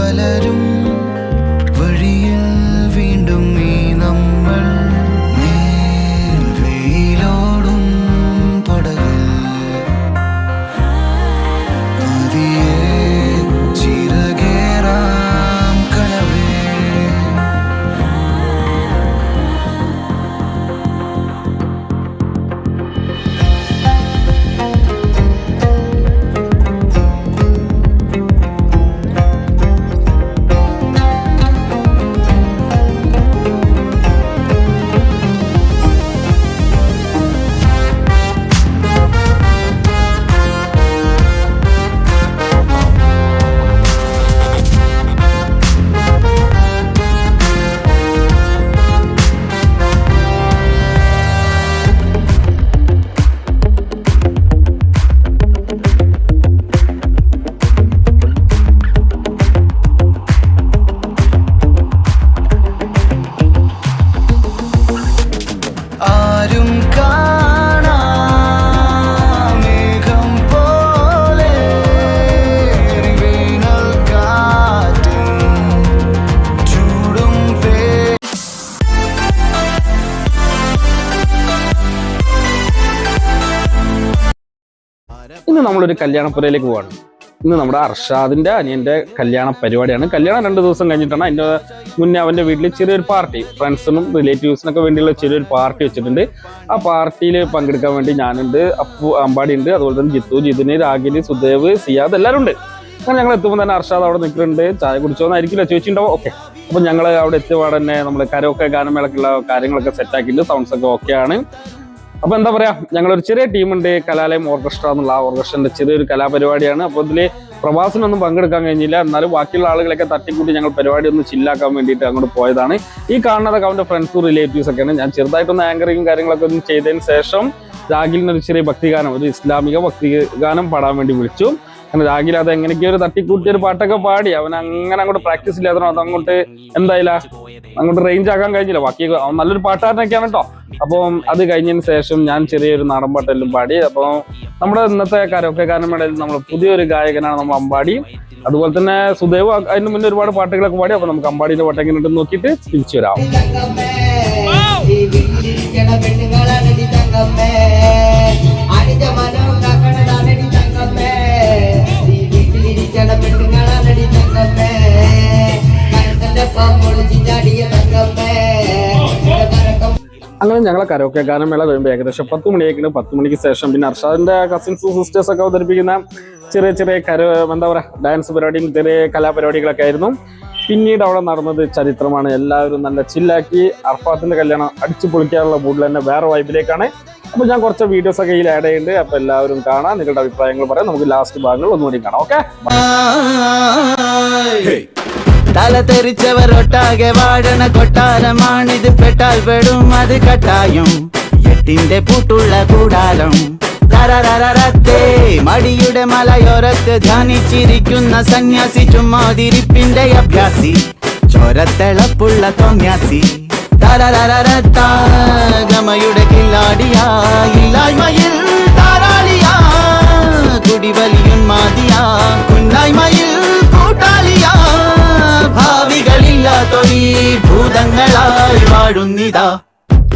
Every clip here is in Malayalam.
പലരും വഴിയിൽ വീണ്ടും ഈ നമ്മൾ വെയിലോടും പടകിൽ പതിയെ ചിറകേറാം കനവേ. ആരും കാണാമേഘം പോലെ വേനൽ കാറ്റും ചൂടും ഇന്ന് നമ്മളൊരു കല്യാണപ്പുരയിലേക്ക് പോവാണ്. ഇന്ന് നമ്മുടെ അർഷാദിന്റെ അനിയന്റെ കല്യാണ പരിപാടിയാണ്. കല്യാണം 2 ദിവസം കഴിഞ്ഞിട്ടാണ്. അതിന്റെ മുന്നേ അവന്റെ വീട്ടിൽ ചെറിയൊരു പാർട്ടി, ഫ്രണ്ട്സിനും റിലേറ്റീവ്സിനൊക്കെ വേണ്ടിയുള്ള ചെറിയൊരു പാർട്ടി വെച്ചിട്ടുണ്ട്. ആ പാർട്ടിയിൽ പങ്കെടുക്കാൻ വേണ്ടി ഞാനുണ്ട്, അപ്പു അമ്പാടി ഉണ്ട്, അതുപോലെ തന്നെ ജിത്തു, ജിതിന്, രാഗിനി, സുദേവ്, സിയാദ് എല്ലാവരും ഉണ്ട്. അങ്ങനെ ഞങ്ങൾ എത്തുമ്പോൾ തന്നെ അർഷാദ് അവിടെ നിൽക്കുന്നുണ്ട്. ചായ കുടിച്ചോന്നായിരിക്കില്ല ചോദിച്ചിട്ടുണ്ടാവും. ഓക്കെ, അപ്പൊ ഞങ്ങൾ അവിടെ എത്തിയപാട് തന്നെ നമ്മൾ കരോക്കെ ഗാനമേളക്കുള്ള കാര്യങ്ങളൊക്കെ സെറ്റാക്കിയിട്ട് സൗണ്ട്സ് ഒക്കെ ഓക്കെയാണ്. അപ്പൊ എന്താ പറയാ, ഞങ്ങളൊരു ചെറിയ ടീമുണ്ട്, കലാലയം ഓർക്കസ്ട്ര എന്നുള്ള ആ ഓർക്കസ്ട്രന്റെ ചെറിയൊരു കലാപരിപാടിയാണ്. അപ്പൊ ഇതില് പ്രവാസിനൊന്നും പങ്കെടുക്കാൻ കഴിഞ്ഞില്ല. എന്നാലും ബാക്കിയുള്ള ആളുകളൊക്കെ തട്ടിക്കൂട്ടി ഞങ്ങൾ പരിപാടി ഒന്ന് ചില്ലാക്കാൻ വേണ്ടിയിട്ട് അങ്ങോട്ട് പോയതാണ്. ഈ കാണുന്നതൊക്കെ അവന്റെ ഫ്രണ്ട്സും റിലേറ്റീവ്സ് ഒക്കെയാണ്. ഞാൻ ചെറുതായിട്ടൊന്ന് ആങ്കറിങ്ങും കാര്യങ്ങളൊക്കെ ഒന്ന് ചെയ്തതിന് ശേഷം രാഗിലിനൊരു ചെറിയ ഭക്തിഗാനം, ഒരു ഇസ്ലാമിക ഭക്തിഗാനം പാടാൻ വേണ്ടി വിളിച്ചു. അങ്ങനെ രാഗിൽ അത് എങ്ങനെയൊക്കെ ഒരു തട്ടിക്കൂട്ടി ഒരു പാട്ടൊക്കെ പാടി അവൻ അങ്ങനെ അങ്ങോട്ട് പ്രാക്ടീസ് ഇല്ലാതെ അതങ്ങോട്ട് എന്തായാലും അങ്ങോട്ട് റേഞ്ച് ആക്കാൻ കഴിഞ്ഞില്ല. ബാക്കി അവൻ നല്ലൊരു പാട്ടുകാരനൊക്കെയാണ് കേട്ടോ. അപ്പം അത് കഴിഞ്ഞതിന് ശേഷം ഞാൻ ചെറിയൊരു നാടൻ പാട്ടെല്ലാം പാടി. അപ്പോൾ നമ്മുടെ ഇന്നത്തെ കരോക്കെ ഗാനമേളയിൽ നമ്മൾ പുതിയൊരു ഗായകനാണ് നമ്മൾ അമ്പാടി. അതുപോലെ തന്നെ സുദേവ് അതിന് മുന്നേ ഒരുപാട് പാട്ടുകളൊക്കെ പാടി. അപ്പൊ നമുക്ക് അമ്പാടിന്റെ പാട്ട് എങ്ങനെ ഉണ്ടെന്ന് നോക്കിയിട്ട് തിരിച്ചു വരാം. അങ്ങനെ ഞങ്ങളെ കരോക്കെ ഗാനമേള കഴിയുമ്പോൾ ഏകദേശം 10 മണിയായിരിക്കും. 10 മണിക്ക് ശേഷം പിന്നെ അർഷാദിന്റെ കസിൻസ് സിസ്റ്റേഴ്സ് ഒക്കെ അവതരിപ്പിക്കുന്ന ചെറിയ ചെറിയ എന്താ പറയുക, ഡാൻസ് പരിപാടിയും ചെറിയ കലാപരിപാടികളൊക്കെ ആയിരുന്നു. പിന്നീട് അവിടെ നടന്നത് ചരിത്രമാണ്. എല്ലാവരും നല്ല ചില്ലാക്കി അർഫാത്തിന്റെ കല്യാണം അടിച്ചു പൊളിക്കാനുള്ള മൂഡിൽ തന്നെ വേറെ വൈബിലേക്കാണ്. അപ്പൊ ഞാൻ കുറച്ച് വീഡിയോസ് ഒക്കെ ഇതിൽ ആഡ് ചെയ്യുന്നുണ്ട്. അപ്പൊ എല്ലാവരും കാണാം, നിങ്ങളുടെ അഭിപ്രായങ്ങൾ പറയാം. നമുക്ക് ലാസ്റ്റ് ഭാഗങ്ങൾ ഒന്നുകൂടി കാണാം. ഓക്കെ, തല തെറിച്ചവരൊട്ടാകെ വാഴണ കൊട്ടാരമാണിത്. പെട്ടാൽ പെടും അത് കട്ടായും എട്ടിന്റെ പൂട്ടുള്ള കൂടാരം. തരരരത്തെ മടിയുടെ മലയോരത്ത് ധ്യാനിച്ചിരിക്കുന്ന സന്യാസി, ചുമ്മാതിരിപ്പിന്റെ അഭ്യാസി, ചോരത്തിളപ്പുള്ള തോന്യാസി. തരരരത്താഗമയുടെ കില്ലാടിയാ, ഇല്ലായ്മയിൽ താരാളിയാ, കുടിവലിയുന്മാതിയാ, കുന്നായ്മയിൽ കൂട്ടാളിയാ, ഭാവികളില്ലാത്തൊരീ ഭൂതങ്ങളായി വാഴുന്നിതാ.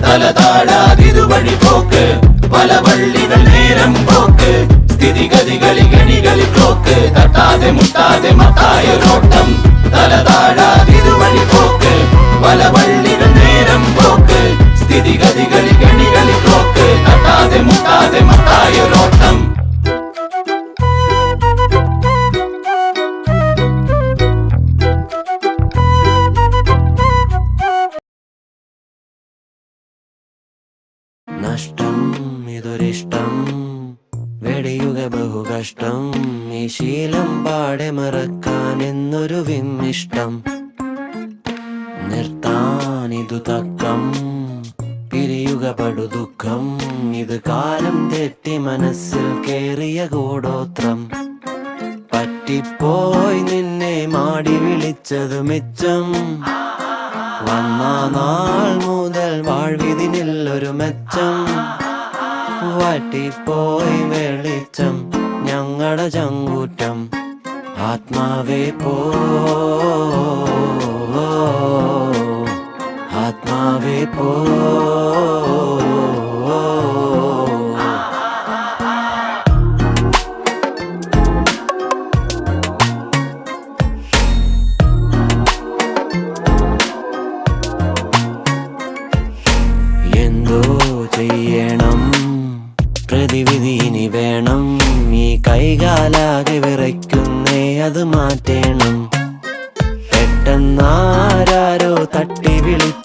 തല താഴാതിരുവഴി പോക്ക്, പല വള്ളികൾ നേരം പോക്ക്, സ്ഥിതിഗതികളി ഗണികളി ക്ലോക്ക്, തട്ടാതെ മുട്ടാതെ മത്തായൊരോട്ടം. തല താഴാതിരുവഴി പോക്ക്, പല വള്ളികൾ നേരം പോക്ക്, സ്ഥിതിഗതികളി ഗണികളി ക്ലോക്ക്, തട്ടാതെ മുട്ടാതെ മത്തായൊരോട്ടം. നഷ്ടം ഇതൊരിഷ്ടം, വെടിയുക ബഹുകഷ്ടം, ഈ ശീലം പാടെ മറക്കാൻ എന്നൊരു വിമ്മിഷ്ടം. നിർത്താനിതു തക്കം, പിരിയുക പടുദുഃഖം, ഇത് കാലം തെറ്റി മനസ്സിൽ കേറിയ കൂടോത്രം. പറ്റിപ്പോയി നിന്നെ മാടി വിളിച്ചതു മിച്ചം, വന്ന നാൾ മുതൽ വാഴ്വിതിനില്ലൊരു മെച്ചം. വറ്റിപ്പോയി വെളിച്ചം ഞങ്ങളുടെ ചങ്കൂറ്റം, ആത്മാവേ പോ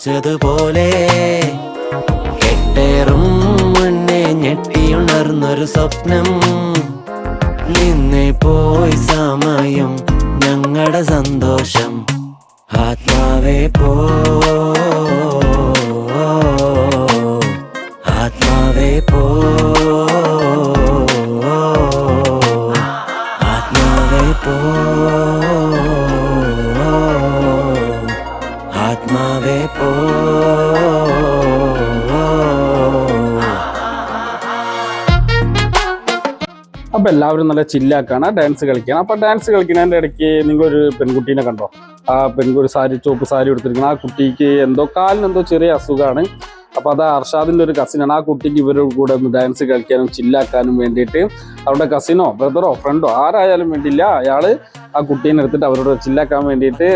വിളിച്ചതുപോലെ കെട്ടേറും മുന്നേ ഞെട്ടിയുണർന്നൊരു സ്വപ്നം നിന്നെ പോയി സമയം ഞങ്ങളുടെ സന്തോഷം ആത്മാവേ പോ ആത്മാവേ പോ ആത്മാവേ പോ ആത്മാവേ പോ അപ്പൊ എല്ലാവരും നല്ല ചില്ലാക്കാണ് ഡാൻസ് കളിക്കുകയാണ്. അപ്പൊ ഡാൻസ് കളിക്കുന്നതിന്റെ ഇടയ്ക്ക് നിങ്ങളൊരു പെൺകുട്ടീനെ കണ്ടോ? ആ പെൺകുട്ടി ചുവപ്പ് സാരി എടുത്തിരിക്കണം. ആ കുട്ടിക്ക് കാലിനെന്തോ ചെറിയ അസുഖമാണ്. അപ്പൊ അത് അർഷാദിന്റെ ഒരു കസിനാണ്. ആ കുട്ടിക്ക് ഇവരുടെ കൂടെ ഒന്ന് ഡാൻസ് കളിക്കാനും ചില്ലാക്കാനും വേണ്ടിയിട്ട് അവരുടെ കസിനോ ബ്രദറോ ഫ്രണ്ടോ ആരായാലും വേണ്ടിയില്ല, അയാള് ആ കുട്ടീനെ എടുത്തിട്ട് അവരോട് ചില്ലാക്കാൻ വേണ്ടിയിട്ട്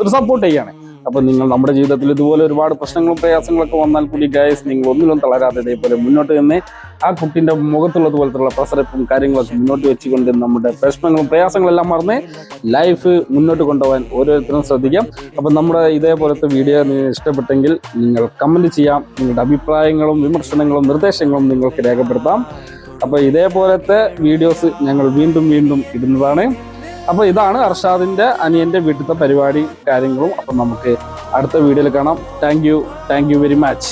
ഒരു സപ്പോർട്ട് ചെയ്യാണ്. അപ്പൊ നിങ്ങൾ നമ്മുടെ ജീവിതത്തിൽ ഇതുപോലെ ഒരുപാട് പ്രശ്നങ്ങളും പ്രയാസങ്ങളൊക്കെ വന്നാൽ കൂടി ഗൈസ് നിങ്ങൾ ഒന്നിലും തളരാതെ ഇതേപോലെ മുന്നോട്ട് നിന്ന് ആ കുട്ടീൻ്റെ മുഖത്തുള്ളത് പോലത്തുള്ള പ്രസരപ്പും കാര്യങ്ങളൊക്കെ മുന്നോട്ട് വെച്ചുകൊണ്ട് നമ്മുടെ പ്രശ്നങ്ങളും പ്രയാസങ്ങളെല്ലാം മറന്ന് ലൈഫ് മുന്നോട്ട് കൊണ്ടുപോകാൻ ഓരോരുത്തരും ശ്രദ്ധിക്കാം. അപ്പം നമ്മുടെ ഇതേപോലത്തെ വീഡിയോ നിങ്ങൾക്ക് ഇഷ്ടപ്പെട്ടെങ്കിൽ നിങ്ങൾ കമൻറ്റ് ചെയ്യാം. നിങ്ങളുടെ അഭിപ്രായങ്ങളും വിമർശനങ്ങളും നിർദ്ദേശങ്ങളും നിങ്ങൾക്ക് രേഖപ്പെടുത്താം. അപ്പോൾ ഇതേപോലത്തെ വീഡിയോസ് ഞങ്ങൾ വീണ്ടും ഇടുന്നതാണ്. അപ്പോൾ ഇതാണ് അർഷാദിൻ്റെ അനിയൻ്റെ വീട്ടിലത്തെ പരിപാടി കാര്യങ്ങളും. അപ്പം നമുക്ക് അടുത്ത വീഡിയോയിൽ കാണാം. Thank you very much.